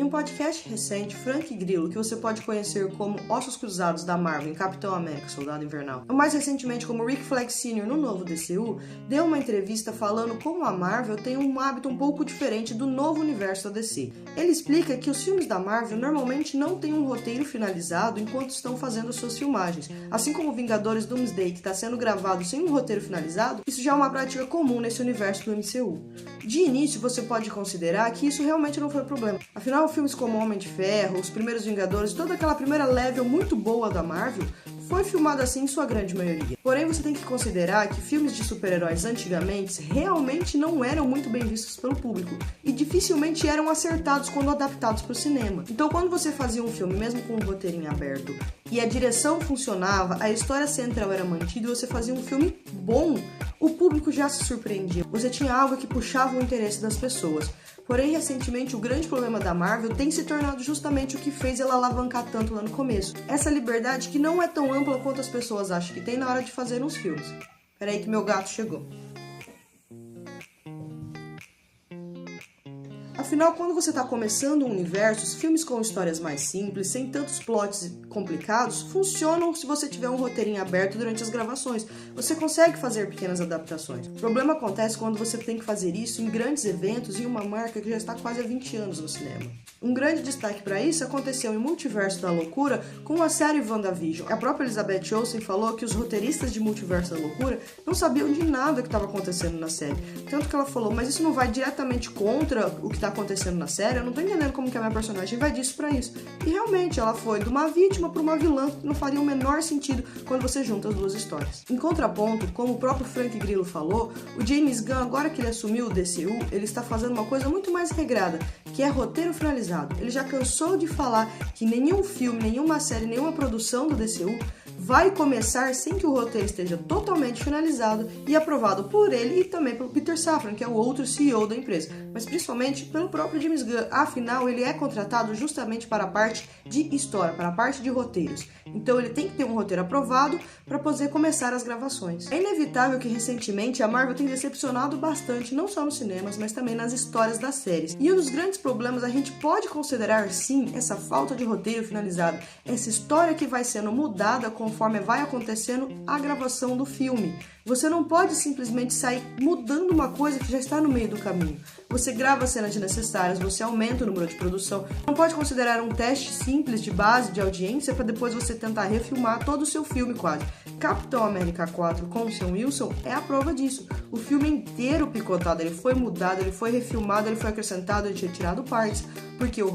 um podcast recente, Frank Grillo, que você pode conhecer como Ossos Cruzados da Marvel em Capitão América Soldado Invernal, ou mais recentemente como Rick Flag Sr. no novo DCU, deu uma entrevista falando como a Marvel tem um hábito um pouco diferente do novo universo da DC. Ele explica que os filmes da Marvel normalmente não têm um roteiro finalizado enquanto estão fazendo suas filmagens. Assim como Vingadores Doomsday, que está sendo gravado sem um roteiro finalizado, isso já é uma prática comum nesse universo do MCU. De início, você pode considerar que isso realmente não foi problema. Afinal, filmes como Homem de Ferro, Os Primeiros Vingadores, toda aquela primeira level muito boa da Marvel, foi filmado assim em sua grande maioria. Porém, você tem que considerar que filmes de super-heróis antigamente realmente não eram muito bem vistos pelo público e dificilmente eram acertados quando adaptados para o cinema. Então, quando você fazia um filme, mesmo com um roteirinho aberto, e a direção funcionava, a história central era mantida e você fazia um filme bom, o público já se surpreendia. Você tinha algo que puxava o interesse das pessoas. Porém, recentemente, o grande problema da Marvel tem se tornado justamente o que fez ela alavancar tanto lá no começo. Essa liberdade que não é tão ampla quanto as pessoas acham que tem na hora de fazer uns filmes. Peraí que meu gato chegou. Afinal, quando você está começando um universo, os filmes com histórias mais simples, sem tantos plots complicados, funcionam se você tiver um roteirinho aberto durante as gravações. Você consegue fazer pequenas adaptações. O problema acontece quando você tem que fazer isso em grandes eventos e uma marca que já está quase há 20 anos no cinema. Um grande destaque para isso aconteceu em Multiverso da Loucura com a série WandaVision. A própria Elizabeth Olsen falou que os roteiristas de Multiverso da Loucura não sabiam de nada que estava acontecendo na série. Tanto que ela falou, mas isso não vai diretamente contra o que está acontecendo na série? Eu não tô entendendo como que a minha personagem vai disso pra isso. E realmente, ela foi de uma vítima para uma vilã que não faria o menor sentido quando você junta as duas histórias. Em contraponto, como o próprio Frank Grillo falou, o James Gunn, agora que ele assumiu o DCU, ele está fazendo uma coisa muito mais regrada, que é roteiro finalizado. Ele já cansou de falar que nenhum filme, nenhuma série, nenhuma produção do DCU vai começar sem que o roteiro esteja totalmente finalizado e aprovado por ele e também pelo Peter Safran, que é o outro CEO da empresa, mas principalmente pelo próprio James Gunn. Afinal, ele é contratado justamente para a parte de história, para a parte de roteiros. Então ele tem que ter um roteiro aprovado para poder começar as gravações. É inevitável que recentemente a Marvel tenha decepcionado bastante, não só nos cinemas, mas também nas histórias das séries. E um dos grandes problemas a gente pode considerar sim essa falta de roteiro finalizado, essa história que vai sendo mudada conforme vai acontecendo a gravação do filme. Você não pode simplesmente sair mudando uma coisa que já está no meio do caminho. Você grava cenas desnecessárias, você aumenta o número de produção. Não pode considerar um teste simples de base de audiência para depois você tentar refilmar todo o seu filme quase. Capitão América 4 com o Sam Wilson é a prova disso. O filme inteiro picotado, ele foi mudado, ele foi refilmado, ele foi acrescentado, ele tinha tirado partes, porque o